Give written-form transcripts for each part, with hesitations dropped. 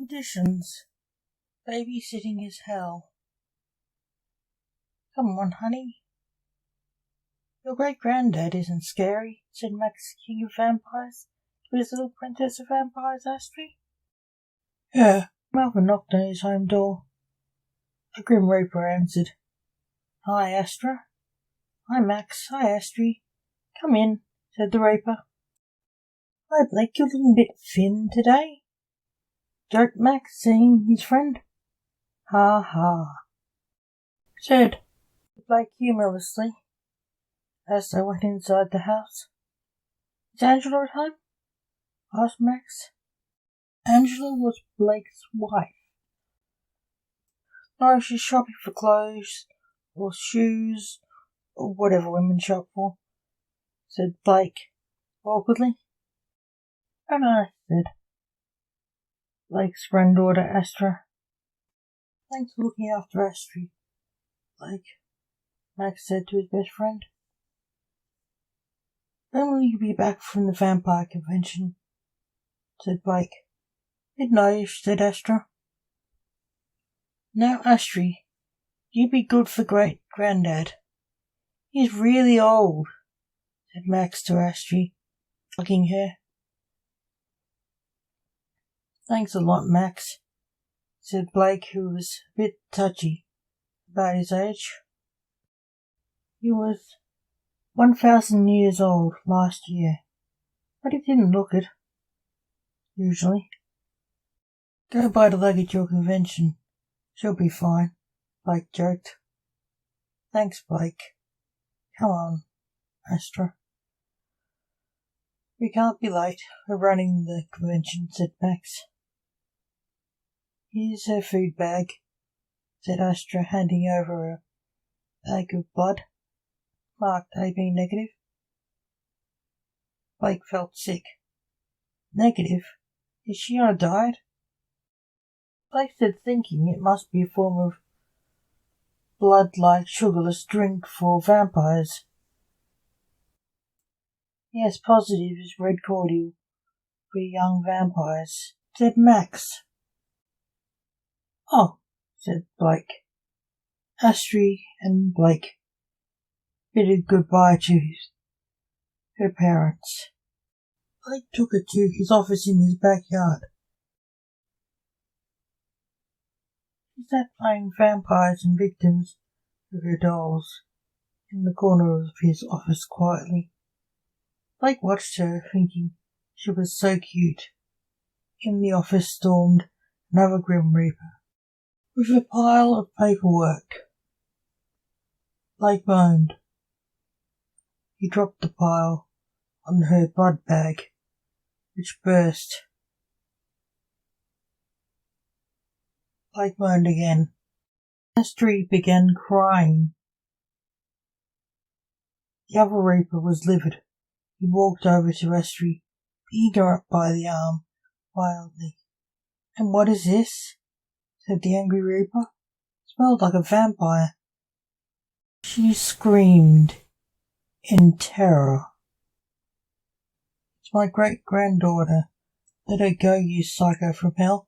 Conditions. Babysitting is hell. Come on, honey. Your great-granddad isn't scary, said Max, king of vampires, to his little princess of vampires, Astrid. Yeah, mother knocked on his home door. A grim reaper answered. Hi, Astra. Hi, Max. Hi, Astrid. Come in, said the reaper. Hi, Blake, you're looking a bit thin today. Joked Max, seeing his friend. Ha ha, said Blake humorlessly, as they went inside the house. Is Angela at home? Asked Max. Angela was Blake's wife. No, she's shopping for clothes, or shoes, or whatever women shop for, said Blake, awkwardly. Oh no, said Blake's granddaughter Astra. Thanks for looking after Astrid, Blake, Max said to his best friend. When will you be back from the vampire convention? Said Blake. Mid-Notish, said Astra. Now, Astrid, you be good for great-granddad. He's really old, said Max to Astrid, hugging her. Thanks a lot, Max, said Blake, who was a bit touchy about his age. He was 1,000 years old last year, but he didn't look it, usually. Go buy the luggage at your convention. She'll be fine, Blake joked. Thanks, Blake. Come on, Astra. We can't be late. We're running the convention, said Max. Here's her food bag, said Astra, handing over a bag of blood, marked AB negative. Blake felt sick. Negative? Is she on a diet? Blake said, thinking it must be a form of blood-like sugarless drink for vampires. Yes, positive is red cordial for young vampires, said Max. Oh, said Blake. Astrid and Blake bidded goodbye to her parents. Blake took her to his office in his backyard. He sat playing vampires and victims with her dolls in the corner of his office quietly. Blake watched her, thinking she was so cute. In the office stormed another Grim Reaper with a pile of paperwork. Blake moaned. He dropped the pile on her blood bag, which burst. Blake moaned again. Astrid began crying. The other Reaper was livid. He walked over to Astrid, picking her up by the arm violently. And what is this? Said the angry Reaper. It smelled like a vampire. She screamed in terror. It's my great-granddaughter. Let her go, you psycho from hell,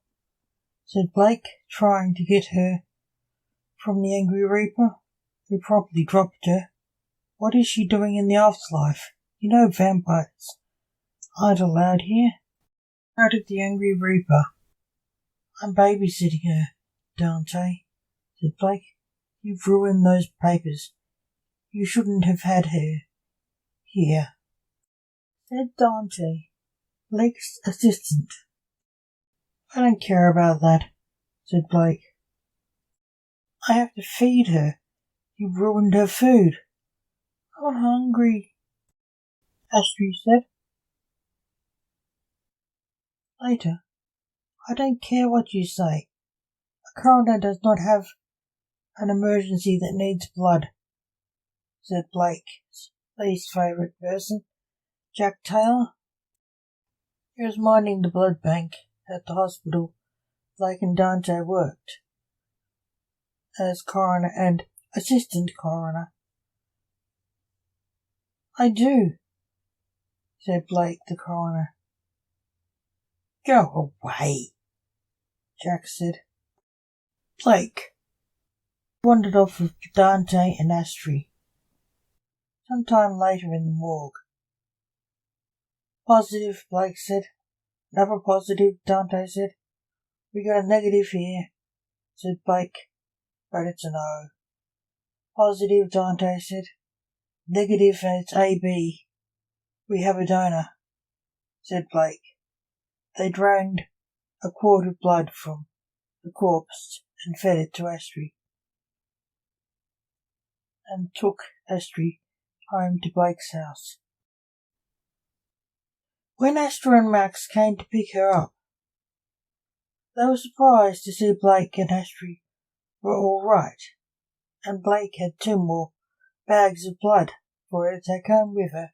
said Blake, trying to get her from the angry Reaper, who promptly dropped her. What is she doing in the afterlife? You know vampires aren't allowed here, shouted the angry Reaper. I'm babysitting her, Dante, said Blake. You've ruined those papers. You shouldn't have had her here, said Dante, Blake's assistant. I don't care about that, said Blake. I have to feed her. You've ruined her food. I'm hungry, Astrid said. Later. I don't care what you say. A coroner does not have an emergency that needs blood, said Blake's least favourite person, Jack Taylor. He was minding the blood bank at the hospital Blake and Dante worked as coroner and assistant coroner. I do, said Blake the coroner. Go away, Jack said. Blake wandered off with Dante and Astrid. Sometime later in the morgue. Positive, Blake said. Another positive, Dante said. We got a negative here, said Blake, but it's a no. Positive, Dante said. Negative, and it's AB. We have a donor, said Blake. They drained a quart of blood from the corpse and fed it to Astrid, and took Astrid home to Blake's house. When Astrid and Max came to pick her up, they were surprised to see Blake and Astrid were all right, and Blake had 2 more bags of blood for her to take home with her.